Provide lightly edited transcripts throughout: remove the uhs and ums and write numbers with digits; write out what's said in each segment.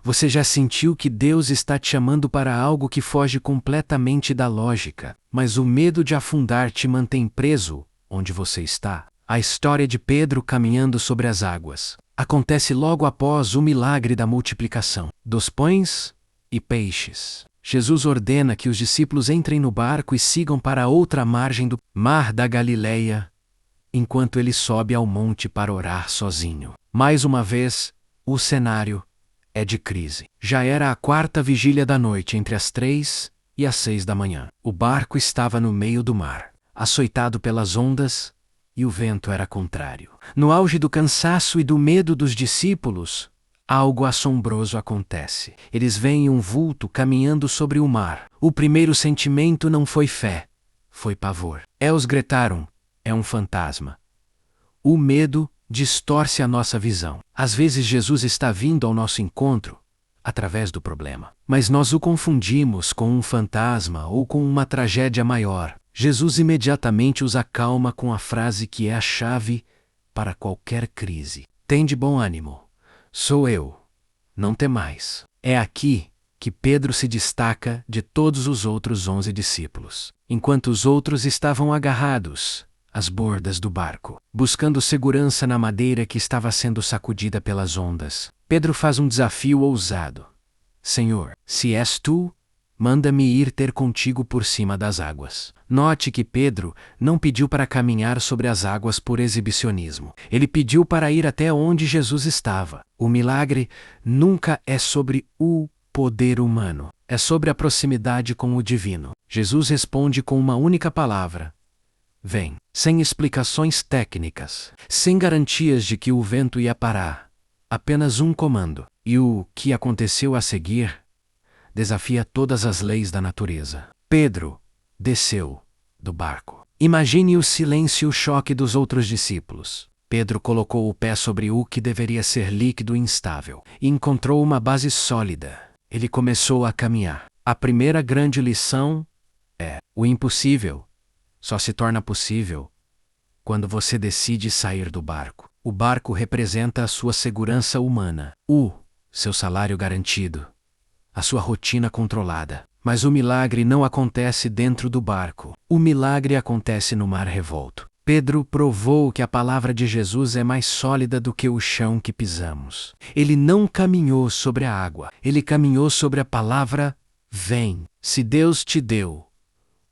Você já sentiu que Deus está te chamando para algo que foge completamente da lógica, mas o medo de afundar te mantém preso onde você está? A história de Pedro caminhando sobre as águas acontece logo após o milagre da multiplicação dos pães e peixes. Jesus ordena que os discípulos entrem no barco e sigam para a outra margem do Mar da Galileia, enquanto ele sobe ao monte para orar sozinho. Mais uma vez, o cenário é de crise. Já era a quarta vigília da noite, entre as 3 e as 6 da manhã. O barco estava no meio do mar, açoitado pelas ondas, e o vento era contrário. No auge do cansaço e do medo dos discípulos, algo assombroso acontece. Eles veem um vulto caminhando sobre o mar. O primeiro sentimento não foi fé, foi pavor. Eles gritaram: é um fantasma. O medo distorce a nossa visão. Às vezes Jesus está vindo ao nosso encontro através do problema, mas nós o confundimos com um fantasma ou com uma tragédia maior. Jesus imediatamente os acalma com a frase que é a chave para qualquer crise: tende bom ânimo, sou eu, não temais. É aqui que Pedro se destaca de todos os outros 11 discípulos. Enquanto os outros estavam agarrados às bordas do barco, buscando segurança na madeira que estava sendo sacudida pelas ondas, Pedro faz um desafio ousado: Senhor, se és tu, manda-me ir ter contigo por cima das águas. Note que Pedro não pediu para caminhar sobre as águas por exibicionismo. Ele pediu para ir até onde Jesus estava. O milagre nunca é sobre o poder humano, é sobre a proximidade com o divino. Jesus responde com uma única palavra: vem. Sem explicações técnicas, sem garantias de que o vento ia parar. Apenas um comando. E o que aconteceu a seguir desafia todas as leis da natureza. Pedro desceu do barco. Imagine o silêncio e o choque dos outros discípulos. Pedro colocou o pé sobre o que deveria ser líquido e instável e encontrou uma base sólida. Ele começou a caminhar. A primeira grande lição é: o impossível só se torna possível quando você decide sair do barco. O barco representa a sua segurança humana, seu salário garantido, a sua rotina controlada. Mas o milagre não acontece dentro do barco. O milagre acontece no mar revolto. Pedro provou que a palavra de Jesus é mais sólida do que o chão que pisamos. Ele não caminhou sobre a água. Ele caminhou sobre a palavra: vem. Se Deus te deu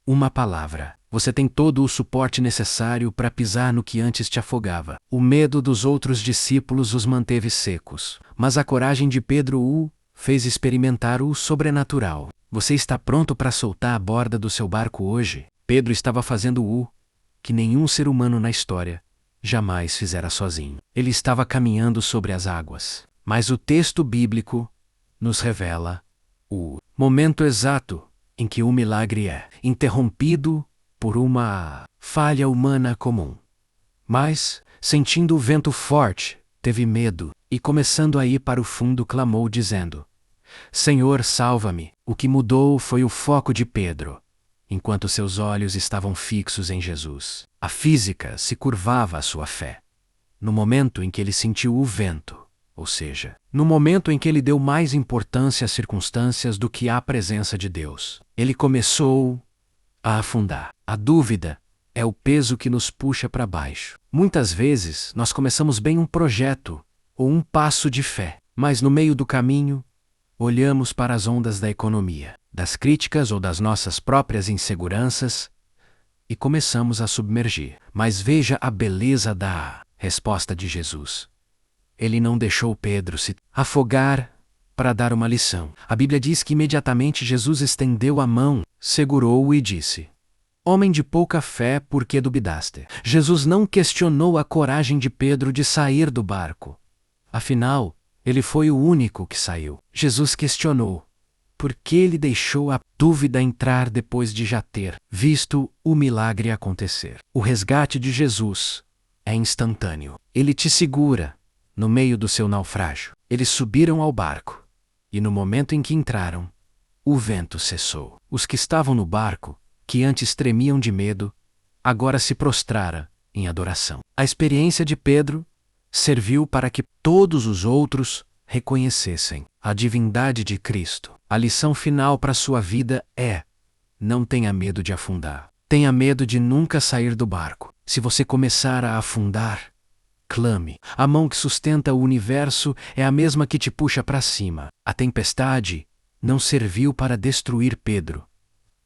uma palavra, você tem todo o suporte necessário para pisar no que antes te afogava. O medo dos outros discípulos os manteve secos, mas a coragem de Pedro o fez experimentar o sobrenatural. Você está pronto para soltar a borda do seu barco hoje? Pedro estava fazendo o que nenhum ser humano na história jamais fizera sozinho. Ele estava caminhando sobre as águas. Mas o texto bíblico nos revela o momento exato em que o milagre é interrompido por uma falha humana comum. Mas, sentindo o vento forte, teve medo e, começando a ir para o fundo, clamou dizendo: Senhor, salva-me. O que mudou foi o foco de Pedro, enquanto seus olhos estavam fixos em Jesus. A física se curvava à sua fé. No momento em que ele sentiu o vento, ou seja, no momento em que ele deu mais importância às circunstâncias do que à presença de Deus, ele começou a afundar. A dúvida é o peso que nos puxa para baixo. Muitas vezes nós começamos bem um projeto ou um passo de fé, mas no meio do caminho olhamos para as ondas da economia, das críticas ou das nossas próprias inseguranças e começamos a submergir. Mas veja a beleza da resposta de Jesus. Ele não deixou Pedro se afogar para dar uma lição. A Bíblia diz que imediatamente Jesus estendeu a mão, segurou-o e disse: Homem de pouca fé, por que duvidaste? Jesus não questionou a coragem de Pedro de sair do barco. Afinal, ele foi o único que saiu. Jesus questionou por que ele deixou a dúvida entrar depois de já ter visto o milagre acontecer. O resgate de Jesus é instantâneo. Ele te segura no meio do seu naufrágio. Eles subiram ao barco e no momento em que entraram, o vento cessou. Os que estavam no barco, que antes tremiam de medo, agora se prostraram em adoração. A experiência de Pedro serviu para que todos os outros reconhecessem a divindade de Cristo. A lição final para sua vida é: não tenha medo de afundar. Tenha medo de nunca sair do barco. Se você começar a afundar, clame. A mão que sustenta o universo é a mesma que te puxa para cima. A tempestade não serviu para destruir Pedro,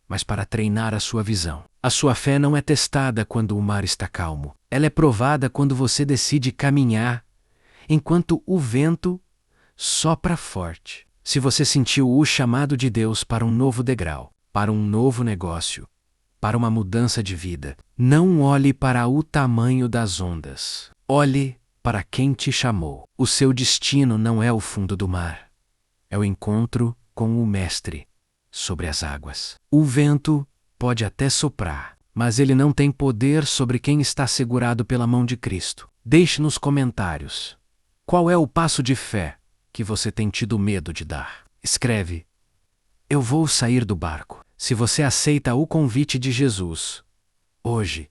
mas para treinar a sua visão. A sua fé não é testada quando o mar está calmo. Ela é provada quando você decide caminhar, enquanto o vento sopra forte. Se você sentiu o chamado de Deus para um novo degrau, para um novo negócio, para uma mudança de vida, não olhe para o tamanho das ondas. Olhe para quem te chamou. O seu destino não é o fundo do mar. É o encontro com o Mestre sobre as águas. O vento pode até soprar, mas ele não tem poder sobre quem está segurado pela mão de Cristo. Deixe nos comentários qual é o passo de fé que você tem tido medo de dar. Escreve: eu vou sair do barco. Se você aceita o convite de Jesus hoje,